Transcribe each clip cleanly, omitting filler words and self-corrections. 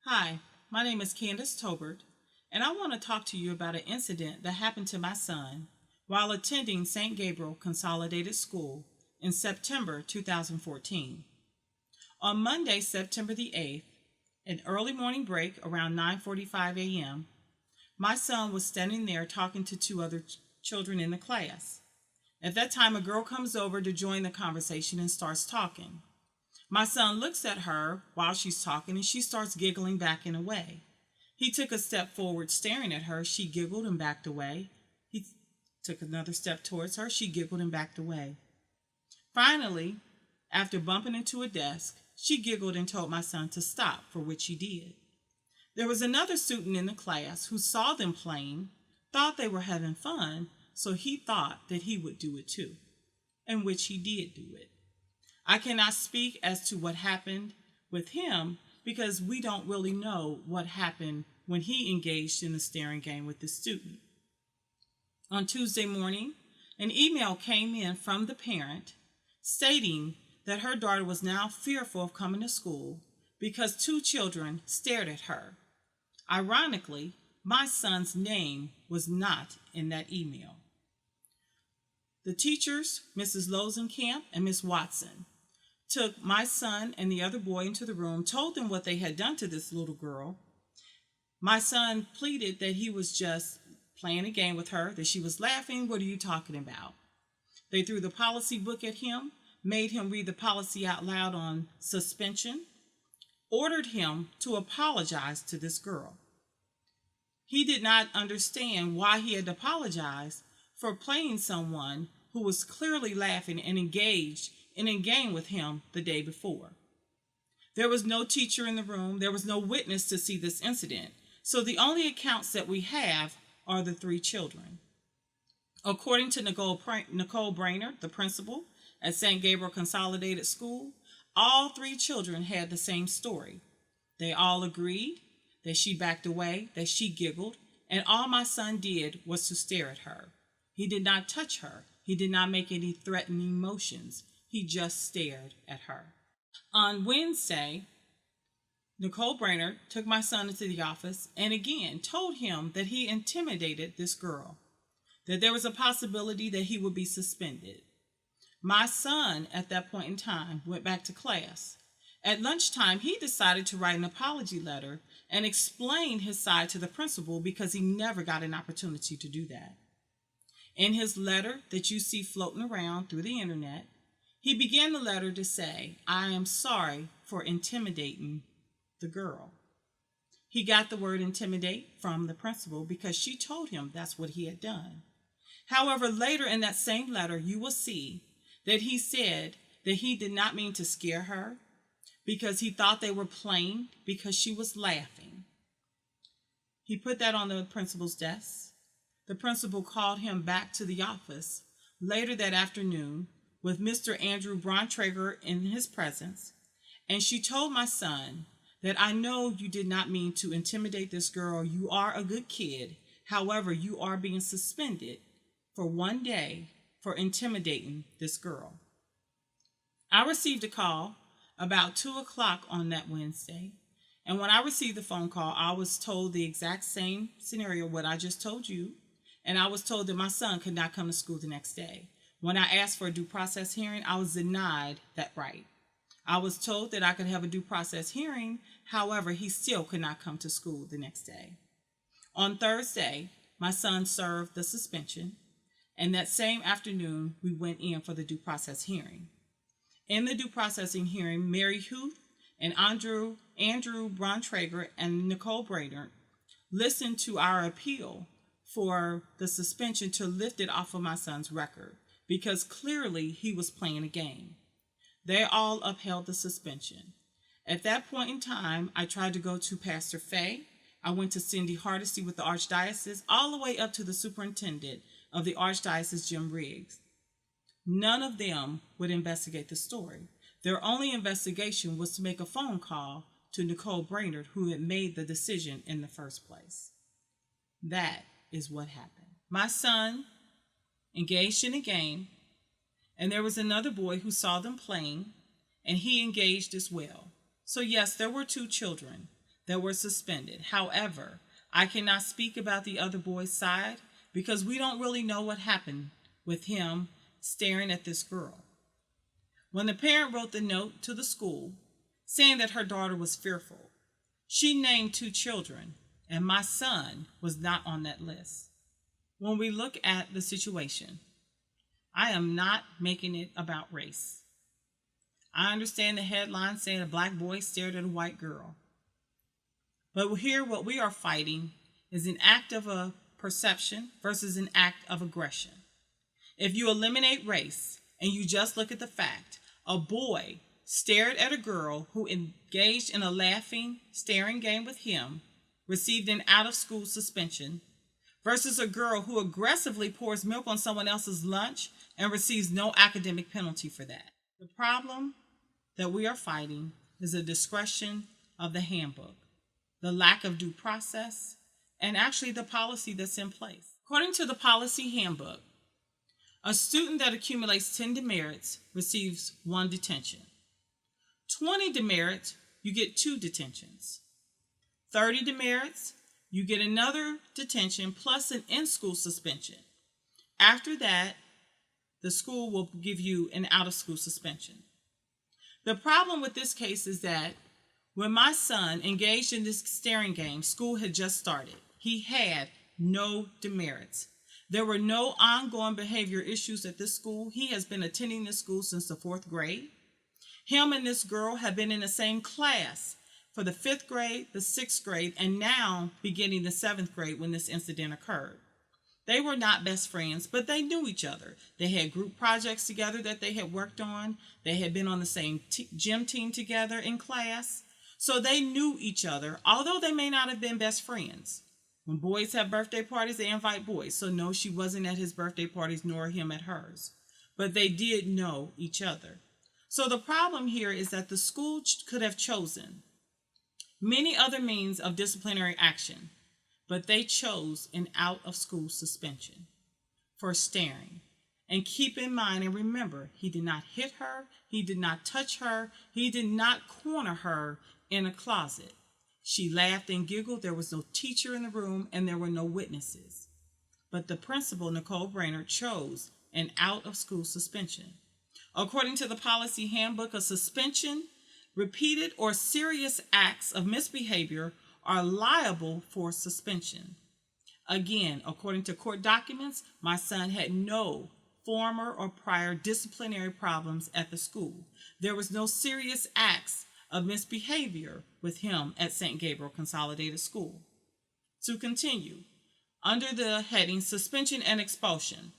Hi, my name is Candice Tolbert, and I want to talk to you about an incident that happened to my son while attending St. Gabriel Consolidated School in September 2014. On Monday, September the 8th, an early morning break around 9:45 a.m., my son was standing there talking to two other children in the class. At that time, a girl comes over to join the conversation and starts talking. My son looks at her while she's talking and she starts giggling back and away. He took a step forward staring at her. She giggled and backed away. He took another step towards her. She giggled and backed away. Finally, after bumping into a desk, she giggled and told my son to stop, for which he did. There was another student in the class who saw them playing, thought they were having fun, so he thought that he would do it too, in which he did do it. I cannot speak as to what happened with him because we don't really know what happened when he engaged in the staring game with the student. On Tuesday morning, an email came in from the parent stating that her daughter was now fearful of coming to school because two children stared at her. Ironically, my son's name was not in that email. The teachers, Mrs. Lozenkamp and Miss Watson, took my son and the other boy into the room, told them what they had done to this little girl. My son pleaded that he was just playing a game with her, that she was laughing. What are you talking about? They threw the policy book at him, made him read the policy out loud on suspension, ordered him to apologize to this girl. He did not understand why he had to apologize for playing someone who was clearly laughing and engaged in a game with him the day before. There was no teacher in the room. There was no witness to see this incident. So the only accounts that we have are the three children. According to Nicole Brainerd, the principal at St. Gabriel Consolidated School, all three children had the same story. They all agreed that she backed away, that she giggled, and all my son did was to stare at her. He did not touch her. He did not make any threatening motions. He just stared at her. On Wednesday, Nicole Brainerd took my son into the office and again told him that he intimidated this girl, that there was a possibility that he would be suspended. My son, at that point in time, went back to class. At lunchtime, he decided to write an apology letter and explain his side to the principal because he never got an opportunity to do that. In his letter that you see floating around through the internet, he began the letter to say, "I am sorry for intimidating the girl." He got the word intimidate from the principal because she told him that's what he had done. However, later in that same letter, you will see that he said that he did not mean to scare her because he thought they were playing because she was laughing. He put that on the principal's desk. The principal called him back to the office later that afternoon with Mr. Andrew Bontrager in his presence, and she told my son that I know you did not mean to intimidate this girl. You are a good kid. However, you are being suspended for 1 day for intimidating this girl. I received a call about 2 o'clock on that Wednesday, and when I received the phone call, I was told the exact same scenario, what I just told you, and I was told that my son could not come to school the next day. When I asked for a due process hearing, I was denied that right. I was told that I could have a due process hearing, however, he still could not come to school the next day. On Thursday, my son served the suspension, and that same afternoon, we went in for the due process hearing. In the due processing hearing, Mary Huth and Andrew Bontrager and Nicole Brainerd listened to our appeal for the suspension to lift it off of my son's record, because clearly he was playing a game. They all upheld the suspension. At that point in time, I tried to go to Pastor Fay. I went to Cindy Hardesty with the Archdiocese, all the way up to the superintendent of the Archdiocese, Jim Riggs. None of them would investigate the story. Their only investigation was to make a phone call to Nicole Brainerd, who had made the decision in the first place. That is what happened. My son engaged in a game, and there was another boy who saw them playing, and he engaged as well. So yes, there were two children. that were suspended. However, I cannot speak about the other boy's side because we don't really know what happened with him staring at this girl. When the parent wrote the note to the school saying that her daughter was fearful, she named 2 children, and my son was not on that list. When we look at the situation, I am not making it about race. I understand the headline saying a black boy stared at a white girl. But here what we are fighting is an act of a perception versus an act of aggression. If you eliminate race and you just look at the fact, a boy stared at a girl who engaged in a laughing, staring game with him, received an out-of-school suspension, versus a girl who aggressively pours milk on someone else's lunch and receives no academic penalty for that. The problem that we are fighting is the discretion of the handbook, the lack of due process, and actually the policy that's in place. According to the policy handbook, a student that accumulates 10 demerits receives 1 detention. 20 demerits, you get 2 detentions. 30 demerits, you get another detention plus an in-school suspension. After that, the school will give you an out-of-school suspension. The problem with this case is that when my son engaged in this staring game, school had just started. He had no demerits. There were no ongoing behavior issues at this school. He has been attending this school since the 4th grade. Him and this girl have been in the same class for the 5th grade, the 6th grade, and now beginning the 7th grade when this incident occurred. They were not best friends, but they knew each other. They had group projects together that they had worked on. They had been on the same gym team together in class. So they knew each other, although they may not have been best friends. When boys have birthday parties, they invite boys. So no, she wasn't at his birthday parties, nor him at hers. But they did know each other. So the problem here is that the school could have chosen many other means of disciplinary action, but they chose an out-of-school suspension for staring. And keep in mind and remember, he did not hit her, he did not touch her, he did not corner her in a closet. She laughed and giggled. There was no teacher in the room and there were no witnesses. But the principal, Nicole Brainerd, chose an out-of-school suspension. According to the policy handbook, a suspension, repeated or serious acts of misbehavior are liable for suspension. Again, according to court documents, my son had no former or prior disciplinary problems at the school. There was no serious acts of misbehavior with him at St. Gabriel Consolidated School. To continue, under the heading Suspension and Expulsion.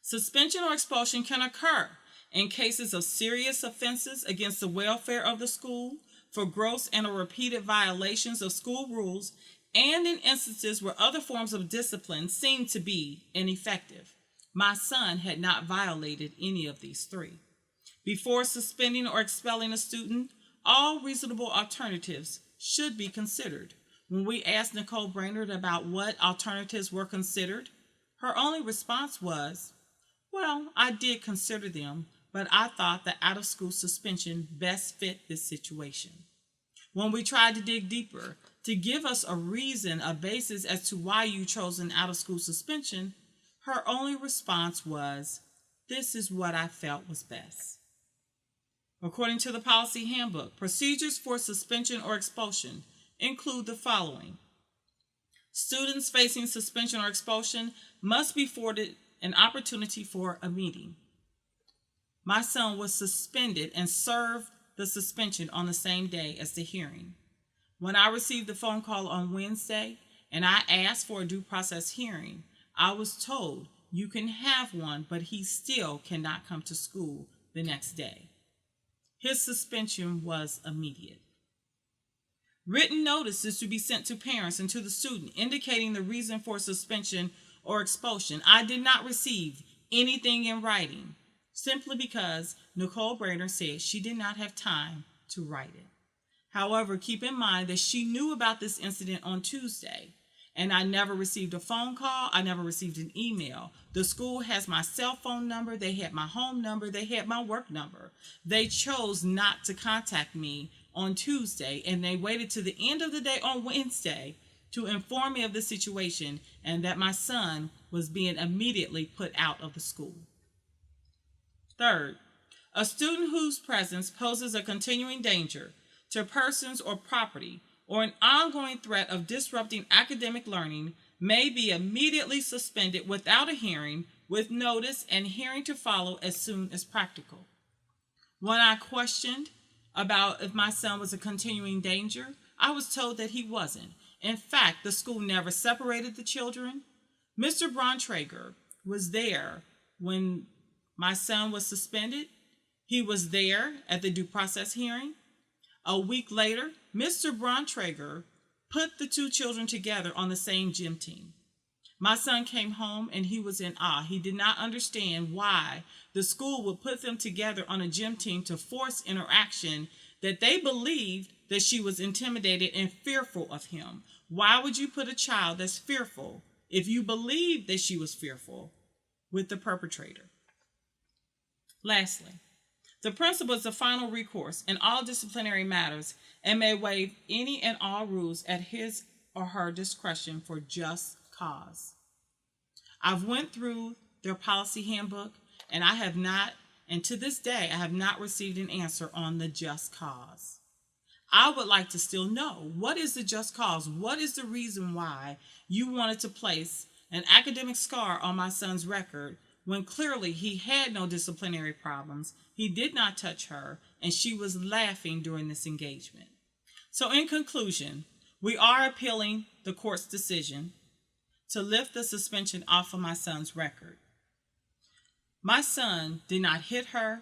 Suspension or expulsion can occur in cases of serious offenses against the welfare of the school, for gross and or repeated violations of school rules, and in instances where other forms of discipline seem to be ineffective. My son had not violated any of these 3. Before suspending or expelling a student, all reasonable alternatives should be considered. When we asked Nicole Brainerd about what alternatives were considered, her only response was, "Well, I did consider them, but I thought the out-of-school suspension best fit this situation." When we tried to dig deeper to give us a reason, a basis as to why you chose an out-of-school suspension, her only response was, "This is what I felt was best." According to the policy handbook, procedures for suspension or expulsion include the following. Students facing suspension or expulsion must be afforded an opportunity for a meeting. My son was suspended and served the suspension on the same day as the hearing. When I received the phone call on Wednesday and I asked for a due process hearing, I was told you can have one, but he still cannot come to school the next day. His suspension was immediate. Written notice is to be sent to parents and to the student indicating the reason for suspension or expulsion. I did not receive anything in writing simply because Nicole Brainerd said she did not have time to write it. However, keep in mind that she knew about this incident on Tuesday, and I never received a phone call. I never received an email. The school has my cell phone number. They had my home number. They had my work number. They chose not to contact me on Tuesday, and they waited to the end of the day on Wednesday to inform me of the situation and that my son was being immediately put out of the school. Third, a student whose presence poses a continuing danger to persons or property or an ongoing threat of disrupting academic learning may be immediately suspended without a hearing, with notice and hearing to follow as soon as practical. When I questioned about if my son was a continuing danger, I was told that he wasn't. In fact, the school never separated the children. Mr. Bontrager was there when my son was suspended. He was there at the due process hearing. A week later, Mr. Bontrager put the two children together on the same gym team. My son came home and he was in awe. He did not understand why the school would put them together on a gym team to force interaction, that they believed that she was intimidated and fearful of him. Why would you put a child that's fearful, if you believe that she was fearful, with the perpetrator? Lastly, the principal is the final recourse in all disciplinary matters and may waive any and all rules at his or her discretion for just cause. I've went through their policy handbook and to this day, I have not received an answer on the just cause. I would like to still know, what is the just cause? What is the reason why you wanted to place an academic scar on my son's record when clearly he had no disciplinary problems, he did not touch her, and she was laughing during this engagement? So in conclusion, we are appealing the court's decision to lift the suspension off of my son's record. My son did not hit her,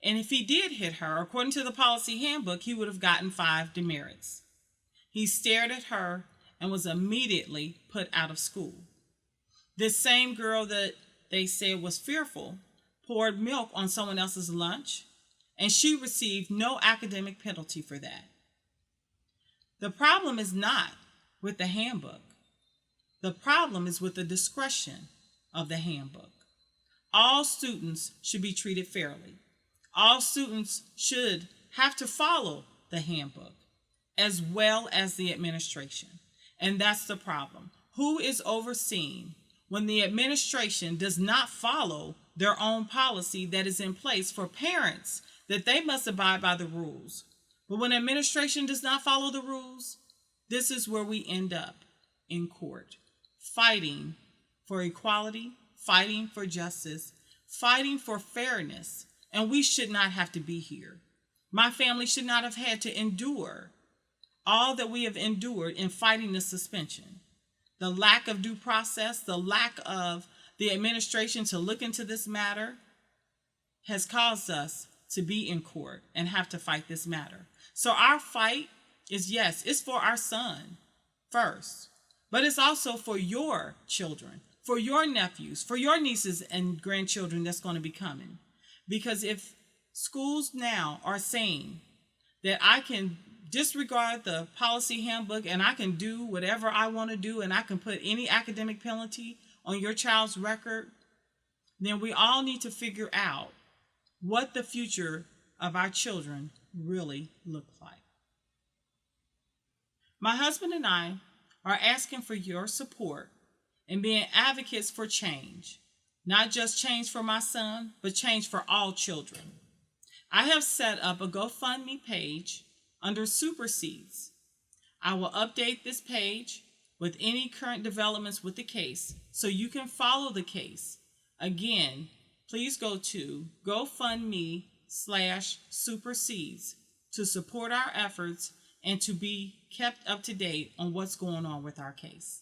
and if he did hit her, according to the policy handbook, he would have gotten 5 demerits. He stared at her and was immediately put out of school. This same girl that they said was fearful poured milk on someone else's lunch, and she received no academic penalty for that. The problem is not with the handbook. The problem is with the discretion of the handbook. All students should be treated fairly. All students should have to follow the handbook, as well as the administration. And that's the problem. Who is overseeing when the administration does not follow their own policy that is in place for parents, that they must abide by the rules? But when administration does not follow the rules, this is where we end up in court, fighting for equality, fighting for justice, fighting for fairness. And we should not have to be here. My family should not have had to endure all that we have endured in fighting the suspension. The lack of due process, the lack of the administration to look into this matter has caused us to be in court and have to fight this matter. So our fight is, yes, it's for our son first, but it's also for your children, for your nephews, for your nieces and grandchildren that's going to be coming. Because if schools now are saying that I can disregard the policy handbook and I can do whatever I want to do and I can put any academic penalty on your child's record, then we all need to figure out what the future of our children really look like. My husband and I are asking for your support in being advocates for change. Not just change for my son, but change for all children. I have set up a GoFundMe page under Supersedes. I will update this page with any current developments with the case so you can follow the case. Again, please go to GoFundMe/Supersedes to support our efforts and to be kept up to date on what's going on with our case.